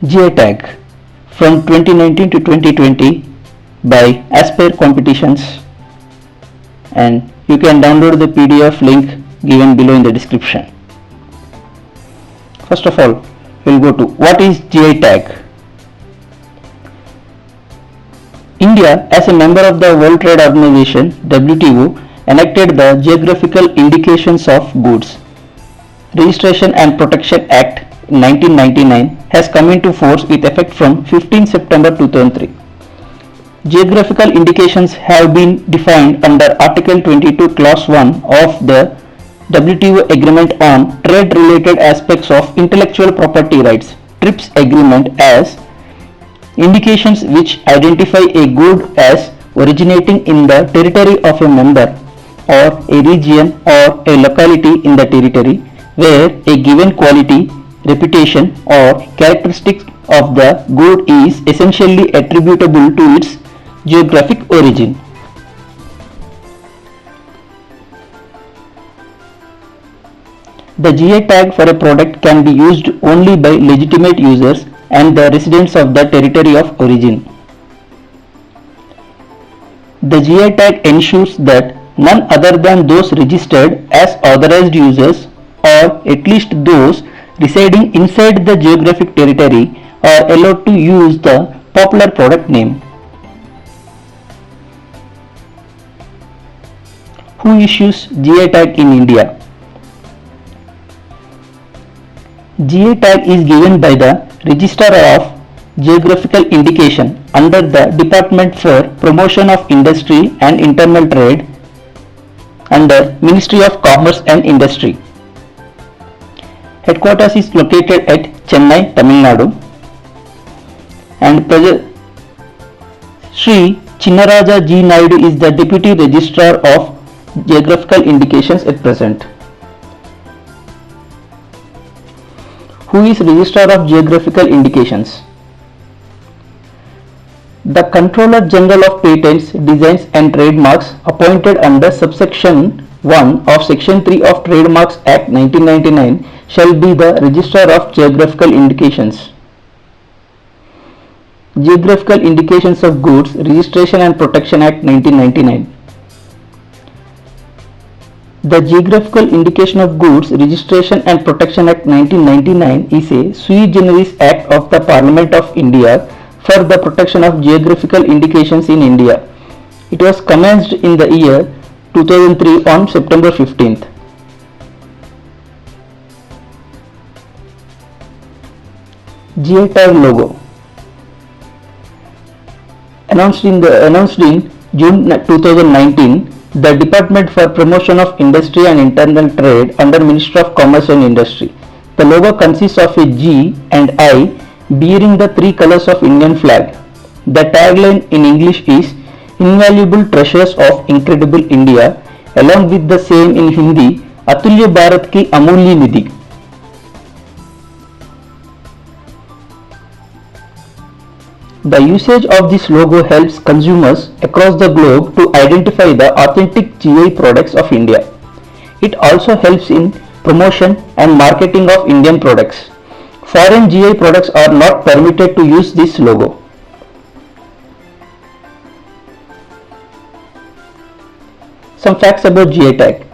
GI tag from 2019 to 2020 by Aspire Competitions, and you can download the PDF link given below in the description. First of all, we'll go to what is GI tag. India, as a member of the World Trade Organization (WTO), enacted the Geographical Indications of Goods Registration and Protection Act 1999 has come into force with effect from 15 September 2003. Geographical indications have been defined under Article 22 Clause 1 of the WTO Agreement on Trade-Related Aspects of Intellectual Property Rights (TRIPS Agreement) as indications which identify a good as originating in the territory of a member or a region or a locality in the territory where a given quality, reputation or characteristics of the good is essentially attributable to its geographic origin. The GI tag for a product can be used only by legitimate users and the residents of the territory of origin. The GI tag ensures that none other than those registered as authorized users, or at least those residing inside the geographic territory, are allowed to use the popular product name. Who issues GI tag in India? GI tag is given by the Registrar of Geographical Indication under the Department for Promotion of Industry and Internal Trade under Ministry of Commerce and Industry. Headquarters is located at Chennai, Tamil Nadu, and Sri Chinnaraja G. Naidu is the Deputy Registrar of Geographical Indications at present. Who is Registrar of Geographical Indications? The Controller General of Patents, Designs and Trademarks, appointed under subsection 1 of section 3 of Trademarks Act 1999, shall be the Registrar of Geographical Indications. Geographical Indications of Goods Registration and Protection Act 1999. The Geographical Indication of Goods Registration and Protection Act 1999 is a sui generis act of the Parliament of India for the protection of geographical indications in India. It was commenced in the year 2003 on September 15th. GI tag logo announced in June 2019. The Department for Promotion of Industry and Internal Trade under Ministry of Commerce and Industry. The logo consists of a G and I bearing the three colors of Indian flag. The tagline in English is Invaluable Treasures of Incredible India, along with the same in Hindi, Atulya Bharat ki Amulya Nidhi. The usage of this logo helps consumers across the globe to identify the authentic GI products of India. It also helps in promotion and marketing of Indian products. Foreign GI products are not permitted to use this logo. Some facts about GI tag.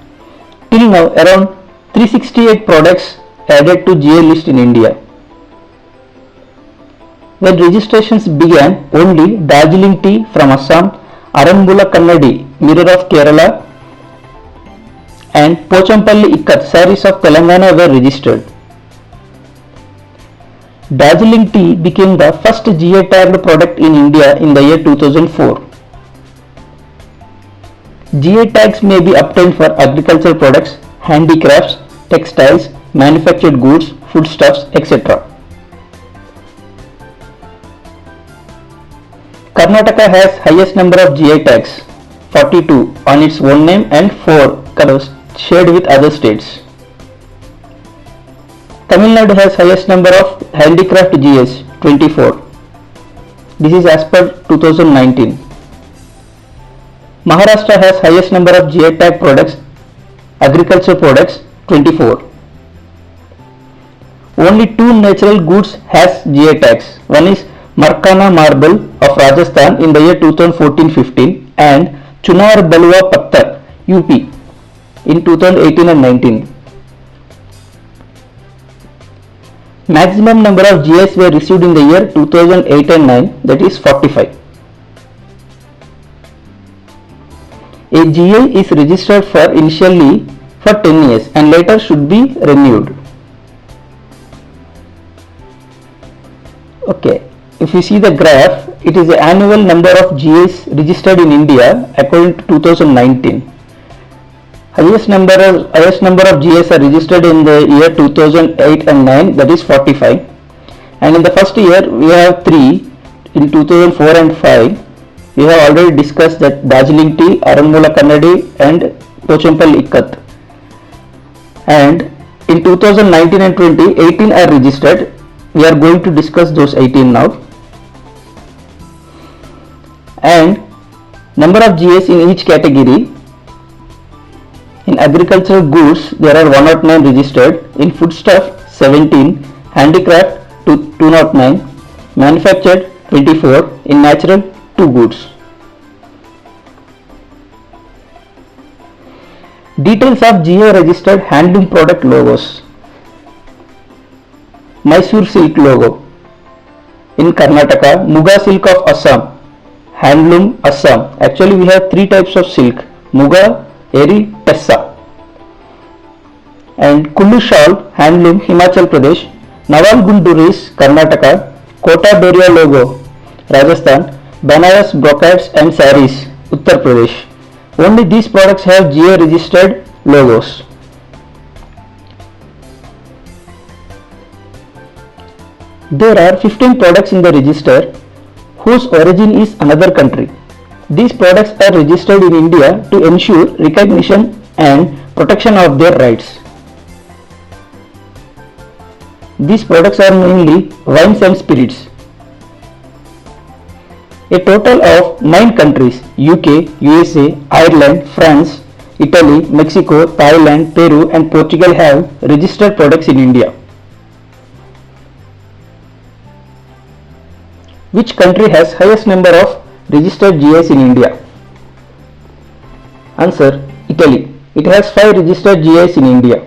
Till now, around 368 products added to GI list in India. When registrations began, only Darjeeling tea from Assam, Arambula Kannadi, mirror of Kerala, and Pochampalli Ikkat, sarees of Telangana were registered. Darjeeling tea became the first GI tagged product in India in the year 2004. GI tags may be obtained for agricultural products, handicrafts, textiles, manufactured goods, foodstuffs, etc. Karnataka has highest number of GI tags, 42 on its own name and 4 colors shared with other states. Tamil Nadu has highest number of handicraft GIs, 24. This is as per 2019. Maharashtra has highest number of GI tag products, agriculture products, 24. Only two natural goods has GI tags. One is Markana marble of Rajasthan in the year 2014-15 and Chunar Balwa Patthar UP in 2018 and 19. Maximum number of GIs were received in the year 2008 and 9, that is 45. A GI is registered for initially for 10 years and later should be renewed. Okay, if you see the graph, it is the annual number of GIs registered in India according to 2019. Highest number of GIs are registered in the year 2008 and 9, that is 45. And in the first year we have 3 in 2004 and 5. We have already discussed that Darjeeling tea, Aranmula Kannadi and Pochampal Ikkat. And in 2019 and 20, 18 are registered. We are going to discuss those 18 now. And number of GIs in each category. In agricultural goods, there are 109 registered. In foodstuff, 17. Handicraft, 209. Manufactured, 24. In natural, 2 goods. Details of GI registered handloom product logos. Mysore silk logo. In Karnataka, Muga silk of Assam. Handloom Assam. Actually we have 3 types of silk. Muga, Eri, Tessa. And Kullu shawl, handloom Himachal Pradesh. Nawal Gunduris, Karnataka. Kota Doria logo, Rajasthan. Banaras brocades and saris, Uttar Pradesh. Only these products have GI registered logos. There are 15 products in the register whose origin is another country. These products are registered in India to ensure recognition and protection of their rights. These products are mainly wines and spirits. A total of 9 countries UK, USA, Ireland, France, Italy, Mexico, Thailand, Peru and Portugal have registered products in India. Which country has highest number of registered GIs in India? Answer: Italy. It has 5 registered GIs in India.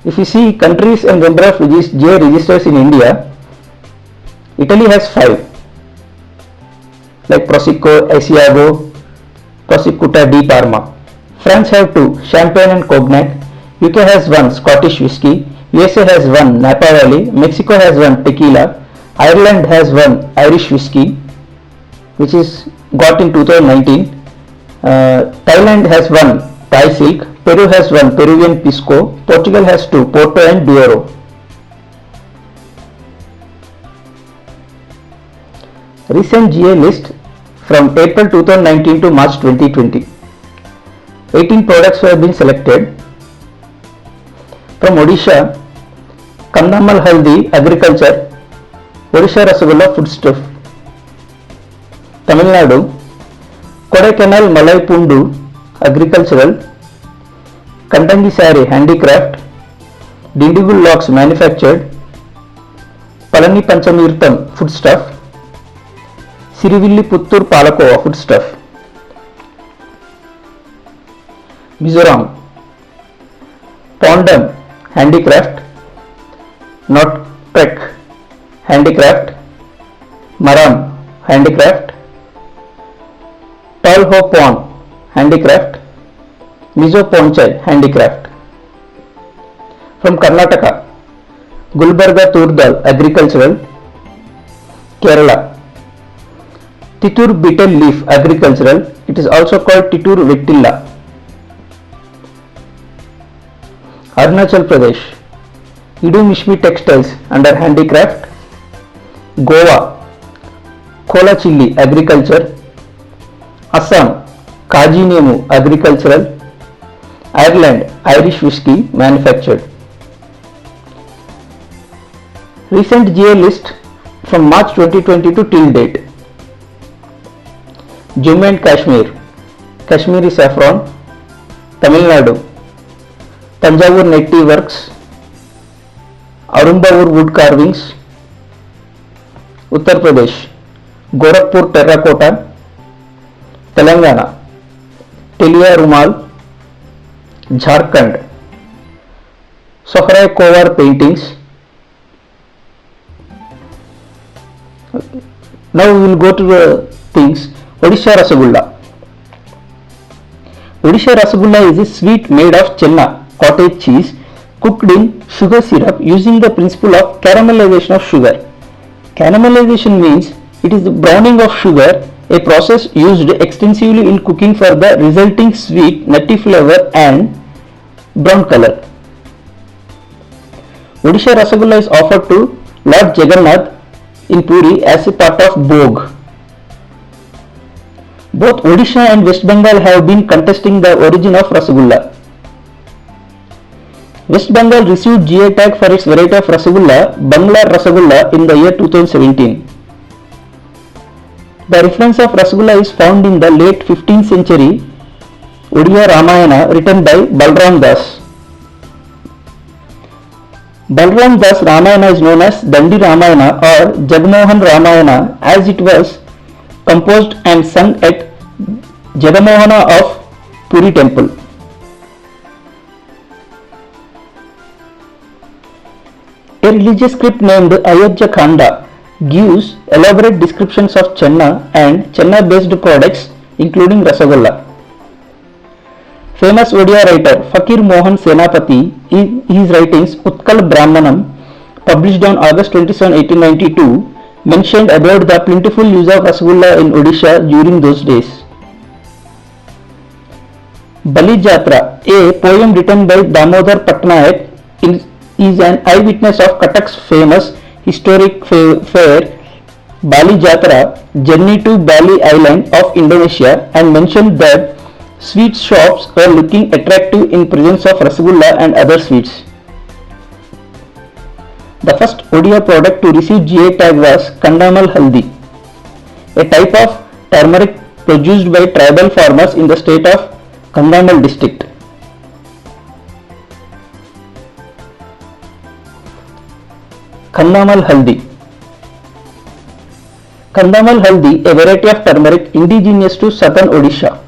If you see countries and number of GI registers in India, Italy has 5 like Prosecco, Asiago, Prosecuta di Parma. France have 2, Champagne and Cognac. UK has 1, Scottish whiskey. USA has 1, Napa Valley. Mexico has 1, Tequila. Ireland has 1, Irish whiskey, which is got in 2019. Thailand has 1, Thai silk. Peru has 1, Peruvian pisco. Portugal has 2, Porto and Douro. Recent GI list from April 2019 to March 2020. 18 products have been selected. From Odisha, Kandamal Haldi, agriculture. Odisha Rasgulla, foodstuff. Tamil Nadu, Kodaikanal Malai Pundu, agricultural. Kandangi Sari, handicraft. Dindigul locks, manufactured. Palani Panchamirtam, foodstuff. Sirivilli Puttur Palakova, foodstuff. Mizoram, Pondam, handicraft. Not Trek, handicraft. Maram, handicraft. Tolho Pond, handicraft. Mizo Ponchai, handicraft. From Karnataka, Gulbarga Turdal, agricultural. Kerala, Titur betel leaf, agricultural. It is also called Titur Vettilla. Arunachal Pradesh, Idumishmi textiles under handicraft. Goa, Kola chilli, agriculture. Assam, Kaji Nemu, agricultural. Ireland, Irish whiskey, manufactured. Recent GI list from March 2022 till date. Jammu and Kashmir, Kashmiri saffron. Tamil Nadu, Tanjavur Native Works, Arumbavoor Wood Carvings, Uttar Pradesh, Gorakhpur Terracotta, Telangana, Telia Rumal, Jharkhand, Sohrai Kovar Paintings. Now we will go to the things. Odisha Rasagulla. Odisha Rasagulla is a sweet made of chenna, cottage cheese, cooked in sugar syrup using the principle of caramelization of sugar. Caramelization means it is the browning of sugar, a process used extensively in cooking for the resulting sweet, nutty flavor and brown color. Odisha Rasagulla is offered to Lord Jagannath in Puri as a part of Bhog. Both Odisha and West Bengal have been contesting the origin of Rasagulla. West Bengal received GI tag for its variety of Rasagulla, Banglar Rasagulla, in the year 2017. The reference of Rasagulla is found in the late 15th century Odia Ramayana written by Balram Das. Balram Das Ramayana is known as Dandi Ramayana or Jagmohan Ramayana as it was composed and sung at Jagamohana of Puri temple. A religious script named Ayodhya Khanda gives elaborate descriptions of chenna and chenna based products including Rasagulla. Famous Odia writer Fakir Mohan Senapati in his writings Utkal Brahmanam, published on August 27, 1892, mentioned about the plentiful use of Rasagulla in Odisha during those days. Bali Jatra, a poem written by Damodar Patnaik, is an eyewitness of Cuttack's famous historic fair Bali Jatra, journey to Bali Island of Indonesia, and mentioned that sweet shops were looking attractive in presence of Rasagulla and other sweets. The first Odia product to receive GI tag was Kandamal Haldi, a type of turmeric produced by tribal farmers in the state of Kandamal district. Kandamal Haldi. Kandamal Haldi, a variety of turmeric indigenous to southern Odisha.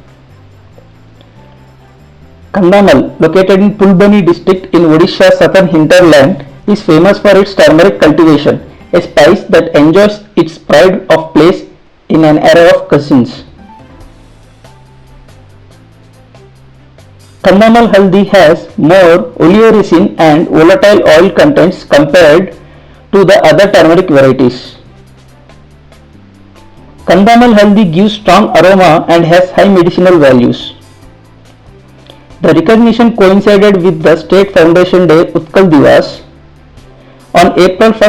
Kandamal, located in Pulbani district in Odisha's southern hinterland, is famous for its turmeric cultivation, a spice that enjoys its pride of place in an era of cuisines. Kandamal Haldi has more oleoresin and volatile oil contents compared to the other turmeric varieties. Kandamal Haldi gives strong aroma and has high medicinal values. The recognition coincided with the State Foundation Day Utkal Divas. On April 1,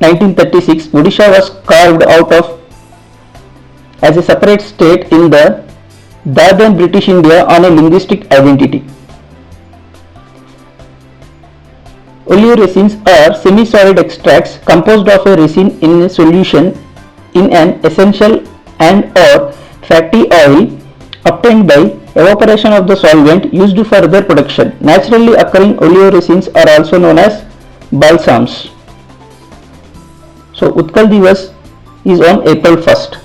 1936, Odisha was carved out of as a separate state in the then British India on a linguistic identity. Oleoresins are semi-solid extracts composed of a resin in a solution in an essential and or fatty oil obtained by evaporation of the solvent used for their production. Naturally occurring oleoresins are also known as balsams. So Utkal Divas is on April 1st.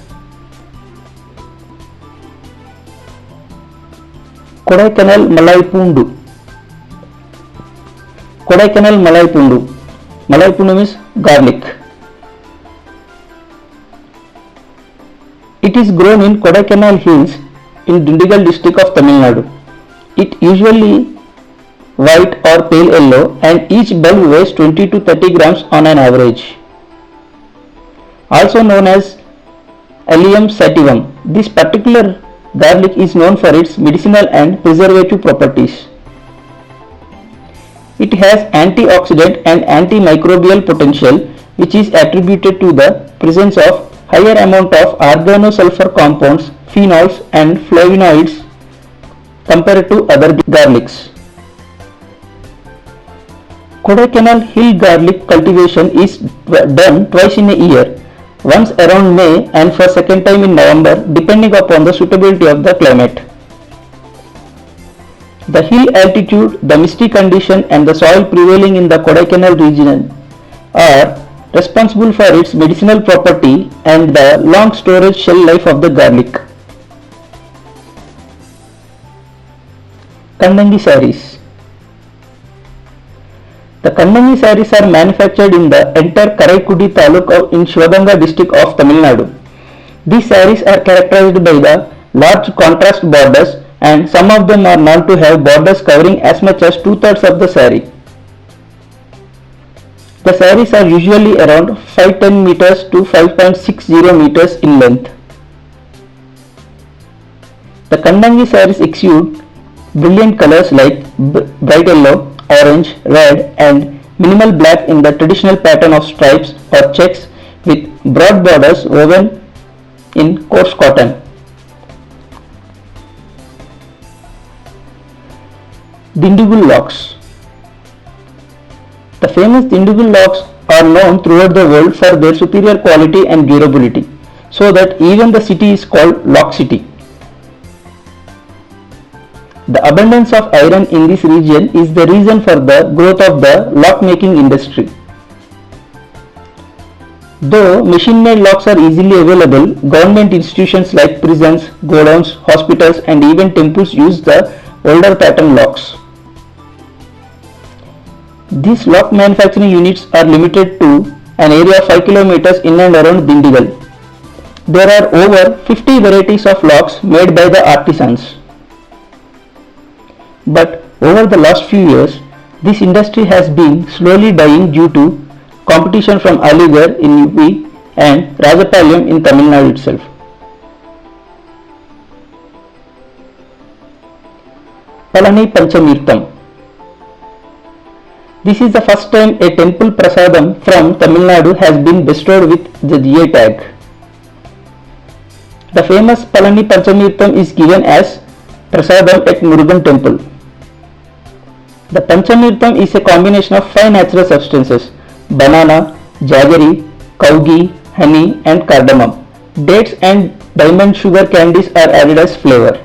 Kodaikanal Malai Pundu. Kodaikanal Malai Pundu. Malai Pundu means garlic. It is grown in Kodaikanal Hills in Dindigul district of Tamil Nadu. It usually white or pale yellow and each bulb weighs 20 to 30 grams on an average. Also known as Allium sativum, this particular garlic is known for its medicinal and preservative properties. It has antioxidant and antimicrobial potential, which is attributed to the presence of higher amount of organosulfur compounds, phenols and flavonoids compared to other garlics. Kodaikanal hill garlic cultivation is done twice in a year, once around May and for second time in November, depending upon the suitability of the climate. The hill altitude, the misty condition and the soil prevailing in the Kodaikanal region are responsible for its medicinal property and the long storage shell life of the garlic. Kandangi sarees. The Kandangi sarees are manufactured in the entire Karaikudi Taluk in Shivaganga district of Tamil Nadu. These sarees are characterized by the large contrast borders, and some of them are known to have borders covering as much as 2/3 of the saree. The sarees are usually around 510 meters to 5.60 meters in length. The Kandangi sarees exude brilliant colors like bright yellow, orange, red and minimal black in the traditional pattern of stripes or checks with broad borders woven in coarse cotton. Dindigul locks. The famous Dindigul locks are known throughout the world for their superior quality and durability, so that even the city is called Lock City. The abundance of iron in this region is the reason for the growth of the lock making industry. Though machine-made locks are easily available, government institutions like prisons, godowns, hospitals and even temples use the older pattern locks. These lock manufacturing units are limited to an area of 5 kilometers in and around Dindigul. There are over 50 varieties of locks made by the artisans. But over the last few years, this industry has been slowly dying due to competition from Aligarh in UP and Rajapalyam in Tamil Nadu itself. Palani Panchamirtham. This is the first time a temple prasadam from Tamil Nadu has been bestowed with the GI tag. The famous Palani Panchamirtham is given as prasadam at Murugan temple. The Panchamirtham is a combination of 5 natural substances: banana, jaggery, cow ghee, honey and cardamom. Dates and diamond sugar candies are added as flavor.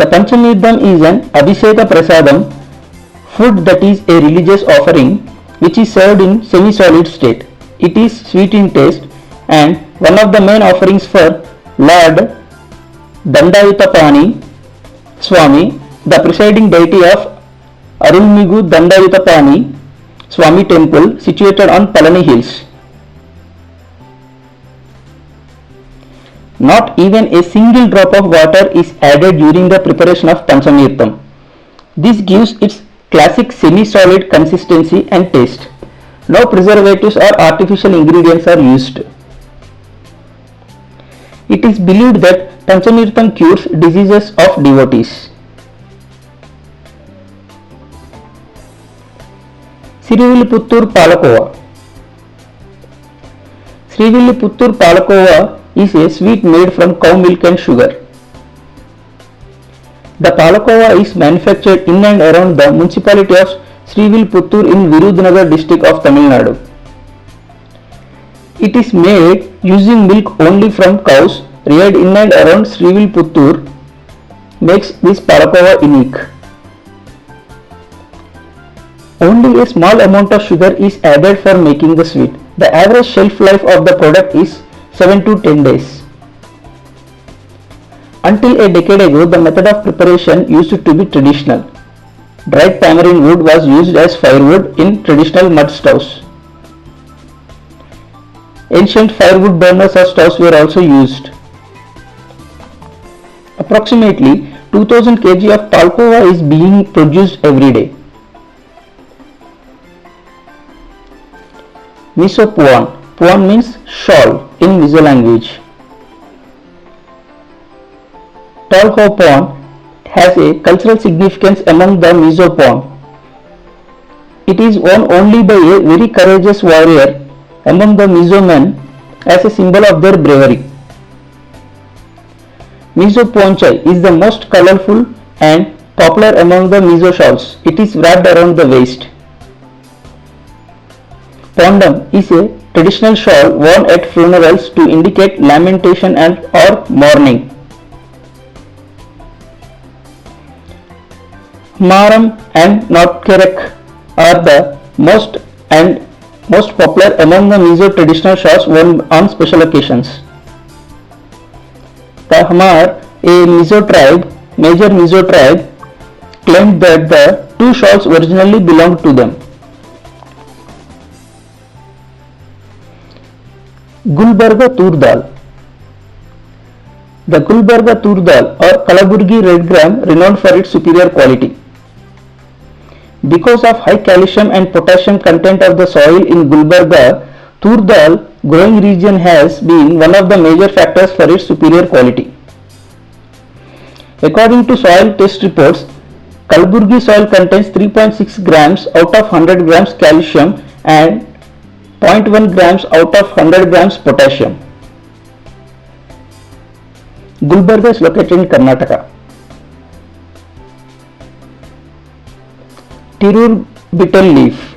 The Panchamirtham is an Abhisheka Prasadam, food that is a religious offering which is served in semi-solid state. It is sweet in taste and one of the main offerings for Lord Dandayutapani Swami, the presiding deity of Arulmigu Dandayutapani Swami temple situated on Palani hills. Not even a single drop of water is added during the preparation of Panchamirtham. This gives its classic semi-solid consistency and taste. No preservatives or artificial ingredients are used. It is believed that Panchamirtham cures diseases of devotees. Sriviliputtur Palakova. Sriviliputtur Palakova is a sweet made from cow milk and sugar. The Palakova is manufactured in and around the municipality of Sriviliputtur in Virudhunagar district of Tamil Nadu. It is made using milk only from cows reared in and around Sriviliputtur makes this Palakova unique. Only a small amount of sugar is added for making the sweet. The average shelf life of the product is 7 to 10 days. Until a decade ago, the method of preparation used to be traditional. Dried tamarind wood was used as firewood in traditional mud stoves. Ancient firewood burners or stoves were also used. Approximately 2000 kg of Palkova is being produced every day. Miso Puan. Puan means shawl in Mizo language. Tolho Puan has a cultural significance among the Mizo Puan. It is worn only by a very courageous warrior among the Mizo men as a symbol of their bravery. Mizo Puanchai is the most colorful and popular among the Mizo shawls. It is wrapped around the waist. Pondam is a traditional shawl worn at funerals to indicate lamentation and or mourning. Maram and Notkerek are the most popular among the Mizo traditional shawls worn on special occasions. The Hamar, a major Mizo tribe, claimed that the two shawls originally belonged to them. Gulbarga Tur Dal. The Gulbarga Tur Dal or Kalaburgi red gram renowned for its superior quality. Because of high calcium and potassium content of the soil in Gulbarga, Tur Dal growing region has been one of the major factors for its superior quality. According to soil test reports, Kalaburgi soil contains 3.6 grams out of 100 grams calcium and 0.1 grams out of 100 grams potassium. Gulbarga is located in Karnataka. Tirur betel leaf.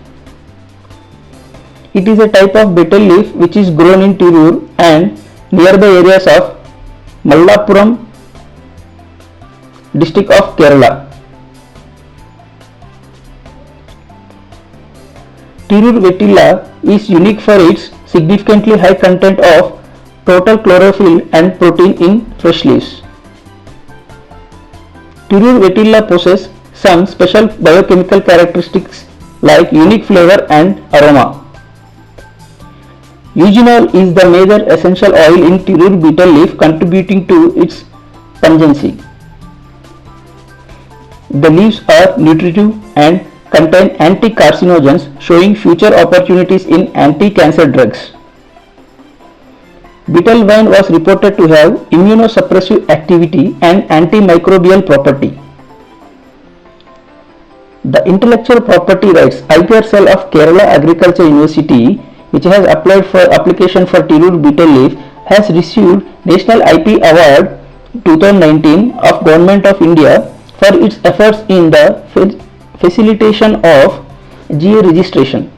It is a type of betel leaf which is grown in Tirur and nearby areas of Mallappuram district of Kerala. Tirur vetilla is unique for its significantly high content of total chlorophyll and protein in fresh leaves. Tirur vetilla possesses some special biochemical characteristics like unique flavor and aroma. Eugenol is the major essential oil in Tirur betel leaf, contributing to its pungency. The leaves are nutritive and contain anti-carcinogens, showing future opportunities in anti-cancer drugs. Betel vine was reported to have immunosuppressive activity and antimicrobial property. The intellectual property rights IPR cell of Kerala Agriculture University, which has applied for application for Tirur betel leaf, has received National IP Award 2019 of Government of India for its efforts in the facilitation of GA registration.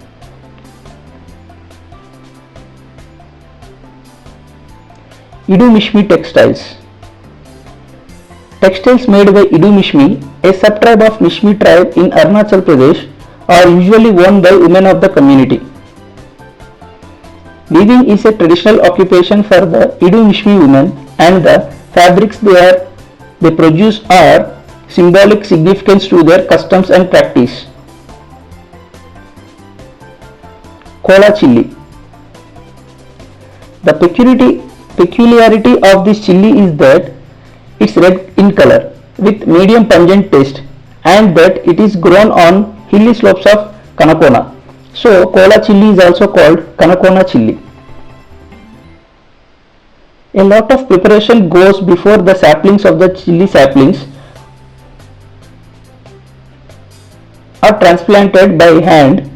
Idumishmi Textiles. Textiles made by Idumishmi, a subtribe of Mishmi tribe in Arunachal Pradesh, are usually worn by women of the community. Weaving is a traditional occupation for the Idumishmi women, and the fabrics they produce are symbolic significance to their customs and practice. Kola chilli. The peculiarity of this chilli is that it's red in color with medium pungent taste, and that it is grown on hilly slopes of Kanakona. So Kola chilli is also called Kanakona chilli. A lot of preparation goes before the saplings of the chilli saplings are transplanted by hand.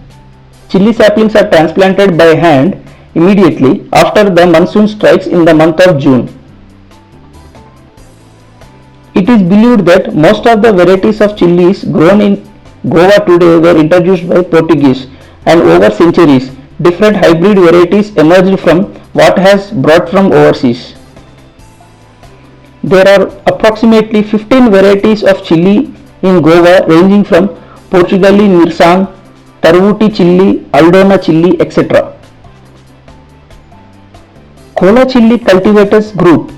Chilli saplings are transplanted by hand immediately after the monsoon strikes in the month of June. It is believed that most of the varieties of chilies grown in Goa today were introduced by Portuguese, and over centuries different hybrid varieties emerged from what has brought from overseas. There are approximately 15 varieties of chili in Goa, ranging from Portugali Mirsang, Taruvuti chili, Aldona chili, etc. Kola chili cultivators group,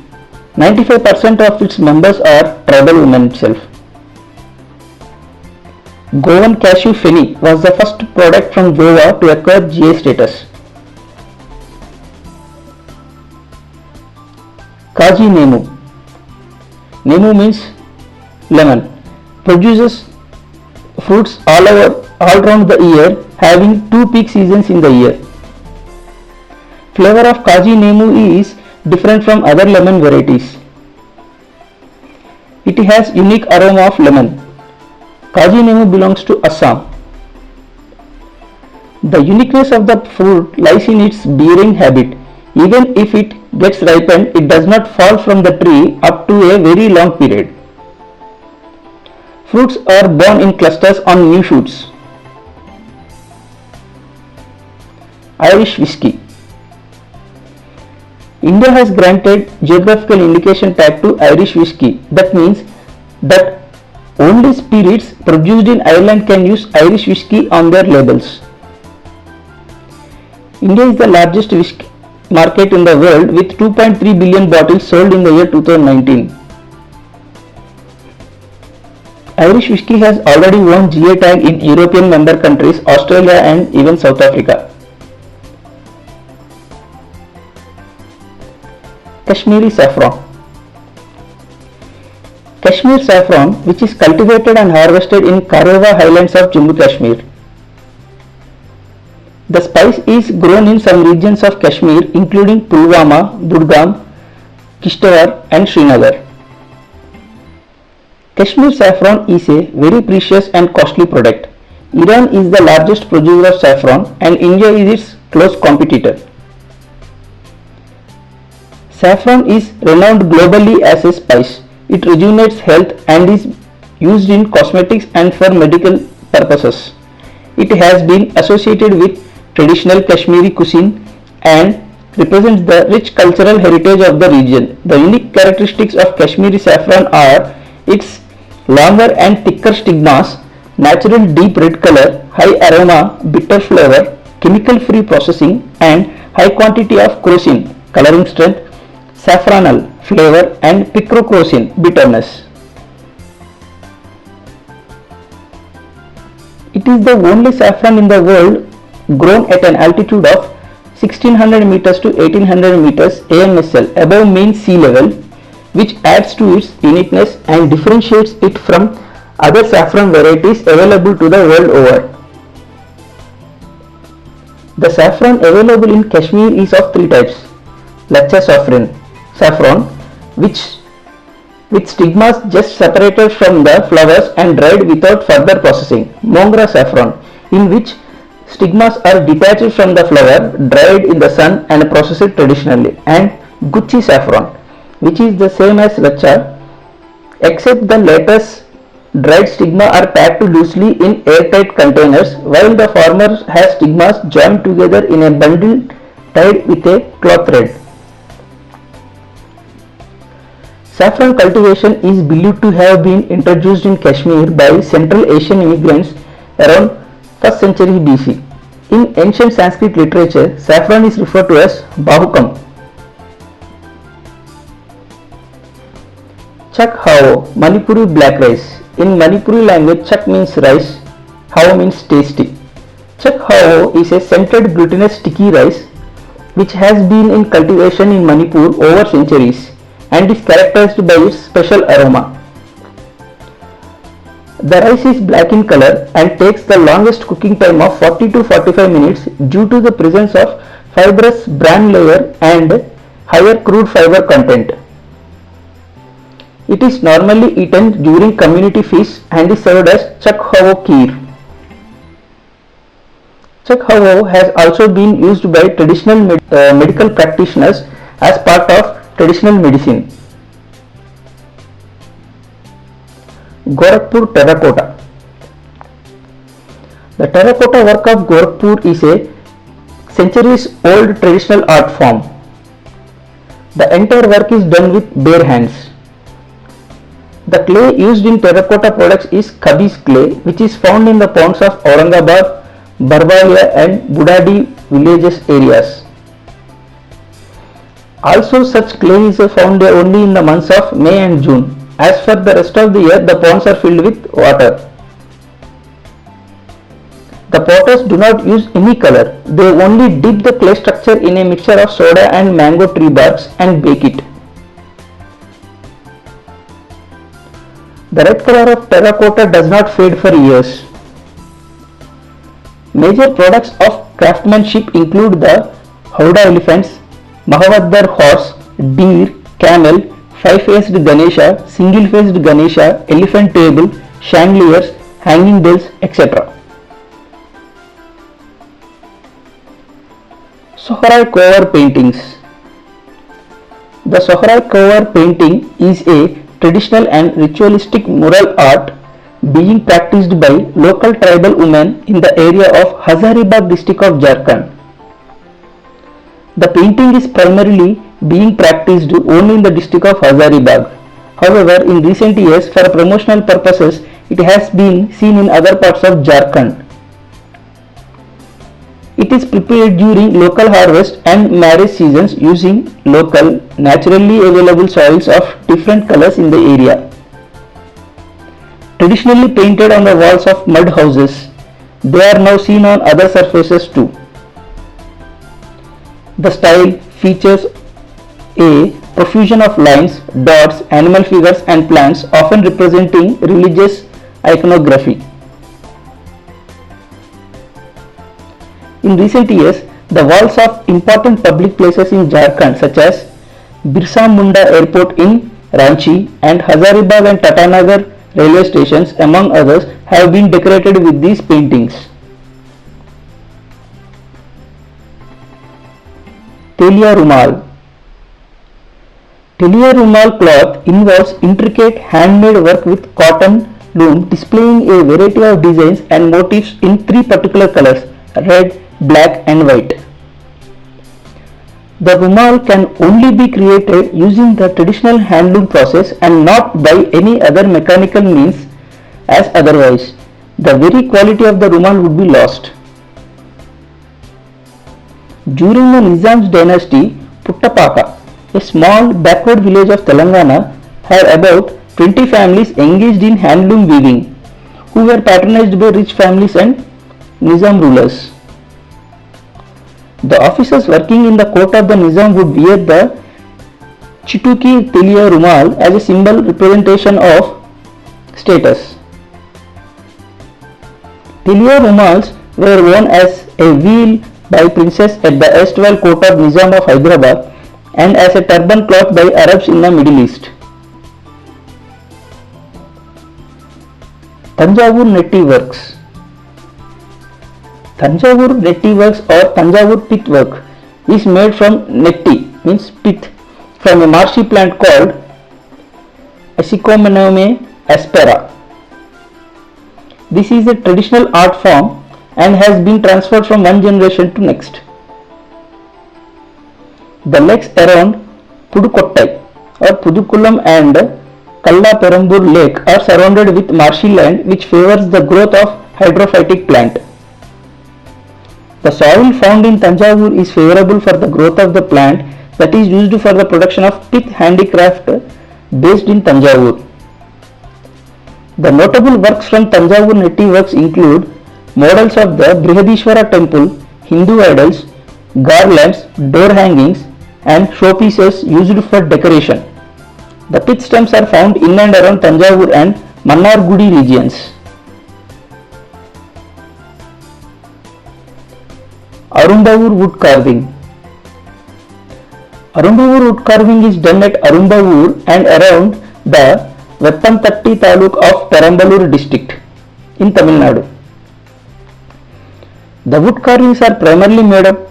95% of its members are tribal women itself. Goan cashew feni was the first product from Goa to acquire GA status. Kaji Nemu. Nemu means lemon. Produces fruits all around the year, having two peak seasons in the year. Flavor of Kaji Nemu is different from other lemon varieties. It has unique aroma of lemon. Kaji Nemu belongs to Assam. The uniqueness of the fruit lies in its bearing habit. Even if it gets ripened, it does not fall from the tree up to a very long period. Fruits are borne in clusters on new shoots. Irish whiskey. India has granted geographical indication tag to Irish whiskey. That means that Only spirits produced in Ireland can use Irish whiskey on their labels. India is the largest whiskey market in the world with 2.3 billion bottles sold in the year 2019. Irish whiskey has already won GI tag in European member countries, Australia and even South Africa. Kashmiri saffron. Kashmir saffron, which is cultivated and harvested in Karwar highlands of Jammu Kashmir. The spice is grown in some regions of Kashmir including Pulwama, Budgam, Kishtwar and Srinagar. Kashmir saffron is a very precious and costly product. Iran is the largest producer of saffron and India is its close competitor. Saffron is renowned globally as a spice. It rejuvenates health and is used in cosmetics and for medical purposes. It has been associated with traditional Kashmiri cuisine and represents the rich cultural heritage of the region. The unique characteristics of Kashmiri saffron are its longer and thicker stigmas, natural deep red color, high aroma, bitter flavor, chemical-free processing and high quantity of crocin, coloring strength, saffronal flavor and picrocrocin, bitterness. It is the only saffron in the world grown at an altitude of 1600 meters to 1800 meters AMSL above mean sea level, which adds to its uniqueness and differentiates it from other saffron varieties available to the world over. The saffron available in Kashmir is of three types: Lacha saffron, which with stigmas just separated from the flowers and dried without further processing; Mongra saffron, in which stigmas are detached from the flower, dried in the sun and processed traditionally; and Gucci saffron, which is the same as Lacha, except the latter's dried stigma are packed loosely in airtight containers, while the former has stigmas joined together in a bundle tied with a cloth thread. Saffron cultivation is believed to have been introduced in Kashmir by Central Asian immigrants around 1st century BC. In ancient Sanskrit literature, saffron is referred to as Bahukam. Chak Hao, Manipuri black rice. In Manipuri language, Chak means rice, Hao means tasty. Chak Hao is a scented glutinous sticky rice which has been in cultivation in Manipur over centuries and is characterized by its special aroma. The rice is black in color and takes the longest cooking time of 40 to 45 minutes due to the presence of fibrous bran layer and higher crude fiber content. It is normally eaten during community feasts and is served as Chak Hao Kheer. Chak Hao has also been used by traditional medical practitioners as part of traditional medicine. Gorakhpur terracotta. The terracotta work of Gorakhpur is a centuries old traditional art form. The entire work is done with bare hands. The clay used in terracotta products is Khabis clay, which is found in the ponds of Aurangabad, Barbalia and Budadi villages areas. Also, such clay is found only in the months of May and June. As for the rest of the year, the ponds are filled with water. The potters do not use any color. They only dip the clay structure in a mixture of soda and mango tree barks and bake it. The red color of terracotta does not fade for years. Major products of craftsmanship include the Howdah elephants, Mahavaddar horse, deer, camel, five-faced Ganesha, single-faced Ganesha, elephant table, chandeliers, hanging bells, etc. Sohrai Kovar paintings. The Sohrai Kovar painting is a traditional and ritualistic mural art being practiced by local tribal women in the area of Hazaribagh district of Jharkhand. The painting is primarily being practiced only in the district of Hazaribagh. However, in recent years, for promotional purposes, it has been seen in other parts of Jharkhand. It is prepared during local harvest and marriage seasons using local, naturally available soils of different colors in the area. Traditionally painted on the walls of mud houses, they are now seen on other surfaces too. The style features a profusion of lines, dots, animal figures and plants, often representing religious iconography. In recent years, the walls of important public places in Jharkhand such as Birsa Munda Airport in Ranchi and Hazaribagh and Tatanagar railway stations, among others, have been decorated with these paintings. Telia Rumal. Telia Rumal cloth involves intricate handmade work with cotton loom displaying a variety of designs and motifs in three particular colors: red, black and white. The rumal can only be created using the traditional handloom process and not by any other mechanical means, as otherwise the very quality of the rumal would be lost. During the Nizam's dynasty, Puttapaka, a small backward village of Telangana, had about 20 families engaged in handloom weaving, who were patronized by rich families and Nizam rulers. The officers working in the court of the Nizam would wear the Chituki Telia Rumal as a symbol representation of status. Telia Rumals were worn as a veil by princes at the erstwhile court of Nizam of Hyderabad and as a turban cloth by Arabs in the Middle East. Tanjavur Netti Works. Tanjavur Netti Works or Tanjavur Pith Work is made from netti, means pith, from a marshy plant called Asacomanome aspera. This is a traditional art form and has been transferred from one generation to next. The lakes around Pudukottai or Pudukulam and Kallaperambur lake are surrounded with marshy land which favors the growth of hydrophytic plant. The soil found in Tanjavur is favorable for the growth of the plant that is used for the production of pith handicraft based in Tanjavur. The notable works from Tanjavur Netti Works include models of the Brihadishwara temple, Hindu idols, garlands, door hangings and showpieces used for decoration. The pith stems are found in and around Tanjavur and Mannargudi regions. Arumbavur wood carving. Arumbavur wood carving is done at Arumbavur and around the Veppantatti taluk of Perambalur district in Tamil Nadu. The wood carvings are primarily made of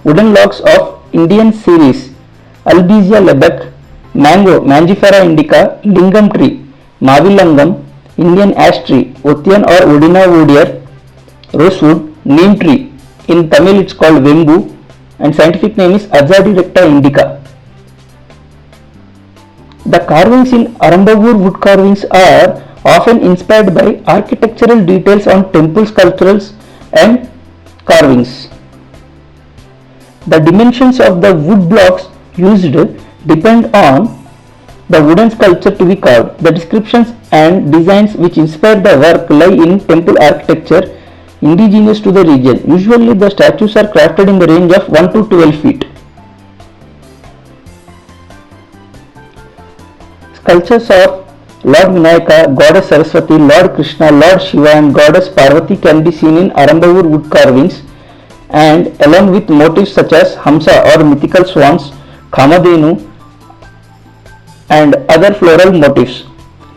wooden logs of Indian series Albizia lebec, mango Mangifera indica, lingam tree, Mavilangam, Indian ash tree, Othian or Odina woodier, rosewood, neem tree. In Tamil it's called Vembu and scientific name is Azadirachta indica. The carvings in Arumbavur wood carvings are often inspired by architectural details on temple sculptures and carvings. The dimensions of the wood blocks used depend on the wooden sculpture to be carved. The descriptions and designs which inspire the work lie in temple architecture indigenous to the region. Usually the statues are crafted in the range of 1 to 12 feet. Sculptures of Lord Vinayaka, Goddess Saraswati, Lord Krishna, Lord Shiva and Goddess Parvati can be seen in Arumbavur wood carvings, and along with motifs such as Hamsa or mythical swans, Kamadhenu and other floral motifs,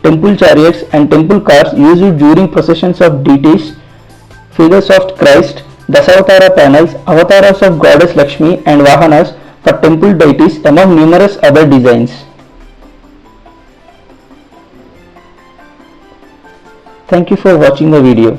temple chariots and temple cars used during processions of deities, figures of Christ, Dasavatara panels, avatars of Goddess Lakshmi and Vahanas for temple deities among numerous other designs. Thank you for watching the video.